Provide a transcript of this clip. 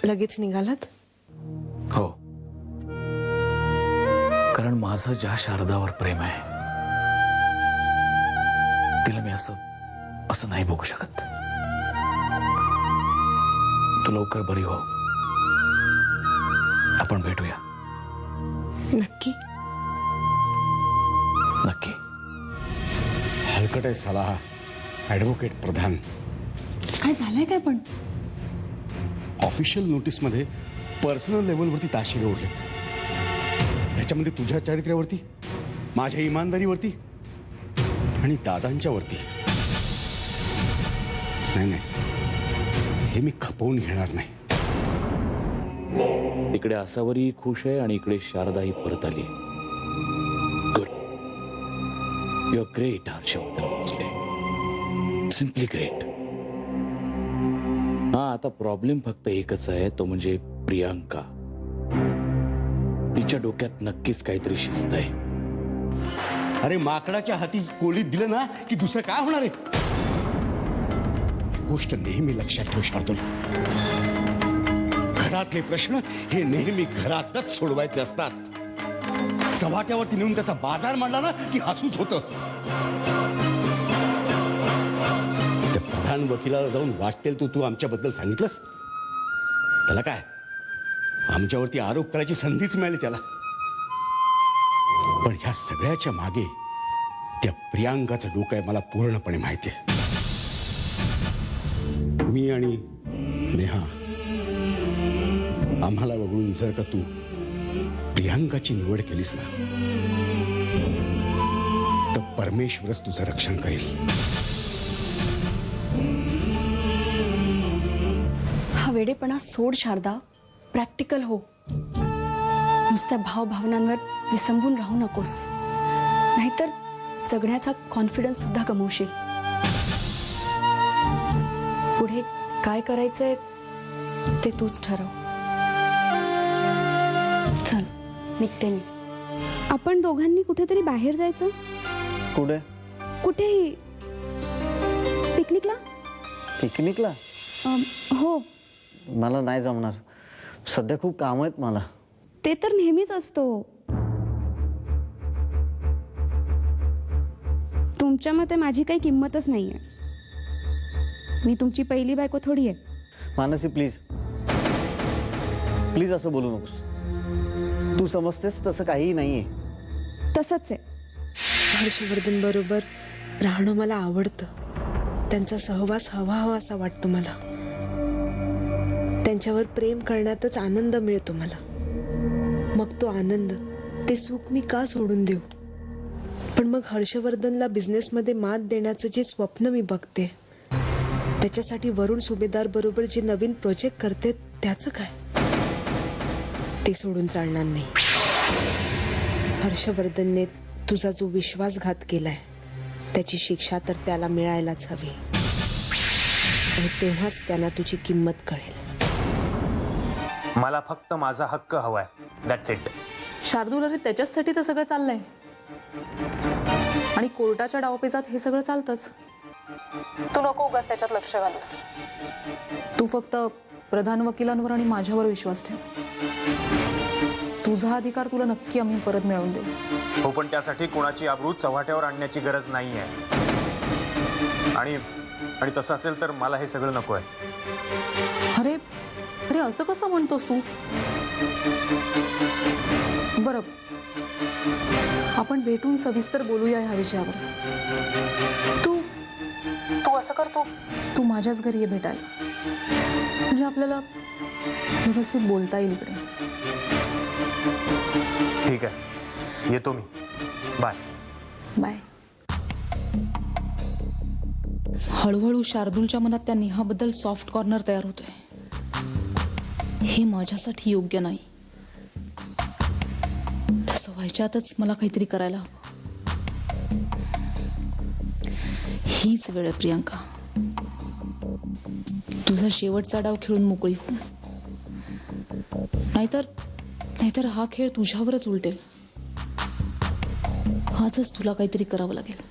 लगेच निघालात? हो, कारण माझं ज्या शारदावर प्रेम आहे तिला मी असं नाही बघू शकत. तू लवकर बरी हो, आपण भेटूया. नक्की? नक्की. हलकट आहे साला हा ॲडव्होकेट प्रधान. काय झालंय काय पण? ऑफिशियल नोटीसमध्ये पर्सनल लेवलवरती ताशेरे ओढलेत. त्याच्यामध्ये तुझ्या चारित्र्यावरती, माझ्या इमानदारीवरती आणि दादांच्या वरती. नाही, हे मी खपवून घेणार नाही. इकडे आसावरी खुश आहे आणि इकडे शारदा ही परत आली. Good. You are great Harshvardhan, simply great. हा, आता प्रॉब्लेम फक्त एकच आहे, तो म्हणजे प्रियांका. तिच्या डोक्यात नक्कीच काहीतरी शिस्त आहे. अरे माकडाच्या हाती कोलीत दिलं ना की दुसरं काय होणार आहे? गोष्ट नेहमी लक्षात ठेव शार्दूल. घरातले प्रश्न हे नेहमी घरातच सोडवायचे असतात. चव्हाट्यावरती नेऊन त्याचा बाजार मांडला ना की हसूच होतं. त्या प्रधान वकिलाला जाऊन वाटेल तू आमच्याबद्दल सांगितलंस? त्याला काय, आमच्यावरती आरोप करायची संधीच मिळाली त्याला. पण ह्या सगळ्याच्या मागे त्या प्रियांकाचं डोकं आहे, मला पूर्णपणे माहिती आहे. मी आणि नेहा आम्हाला वगळून जर का तू प्रियांकाची निवड केलीस ना तर परमेश्वरच तुझं रक्षण करेल. हा वेडेपणा सोड शारदा, प्रॅक्टिकल हो. नुसत्या भावभावनांवर विसंबून राहू नकोस, नाहीतर जगण्याचा कॉन्फिडन्स सुद्धा गमावशील. पुढे काय करायचंय ते तूच ठरव. चल, निघते मी. आपण दोघांनी कुठेतरी बाहेर जायचं. कुठे? कुठेही. पिकनिकला. पिकनिकला? हो. मला नाही जमणार, सध्या खूप काम आहेत मला. ते तर नेहमीच असतो. तुमच्या मते माझी काही किंमतच नाहीये. मी तुमची पहिली बायको थोडी आहे. मानसी प्लीज प्लीज असं बोलू नकोस. तू समजतेस तसं काहीही नाहीये. तसंच आहे. हर्षवर्धन बरोबर राहणं मला आवडतं. त्यांचा सहवास हवा असा वाटतो मला. त्यांच्यावर प्रेम करण्यातच आनंद मिळतो मला. मग तो आनंद, ते सुख मी का सोडून देऊ? पण मग हर्षवर्धनला बिझनेसमध्ये मात देण्याचं जे स्वप्न मी बघते, त्याच्यासाठी वरुण सुभेदार बरोबर जे नवीन प्रोजेक्ट करते, त्याचं काय? ते सोडून चालणार नाही. हर्षवर्धनने तुझा जो विश्वासघात केलाय त्याची शिक्षा तर त्याला मिळायलाच हवी. आणि तेव्हाच त्यांना तुझी किंमत कळेल. मला फक्त माझा हक्क हवाय, दॅट्स इट. शार्दूल, अरे त्याच्याचसाठी तर सगळं चाललंय. आणि कोर्टाच्या डावपेचात हे सगळं चालतंच. तू नको उगाच त्याच्यात लक्ष घालूस. तू फक्त प्रधान वकिलांवर आणि माझ्यावर विश्वास ठेव. तुझा अधिकार तुला नक्की आम्ही परत मिळवून देऊ. हो, पण त्यासाठी कोणाची आबरू चव्हाट्यावर आणण्याची गरज नाहीये. आणि तसं असेल तर मला हे सगळं नको आहे. अरे अरे असं कसं म्हणतोस तू? बरं, आपण भेटून सविस्तर बोलूया ह्या विषयावर. तू असं कर, तू माझ्याच घरी ये भेटायला. म्हणजे आपल्याला व्यवस्थित बोलता येईल इकडे. ठीक आहे, येतो मी. बाय. बाय. हळूहळू शार्दूलच्या मनात त्या नेहाबद्दल सॉफ्ट कॉर्नर तयार होतोय. हे माझ्यासाठी योग्य नाही. तसं व्हायच्यातच मला काहीतरी करायला हवं. हीच वेळ आहे प्रियांका. तुझा शेवटचा डाव खेळून मोकळी हो. नाहीतर हा खेळ तुझ्यावरच उलटेल. आजच तुला काहीतरी करावं लागेल.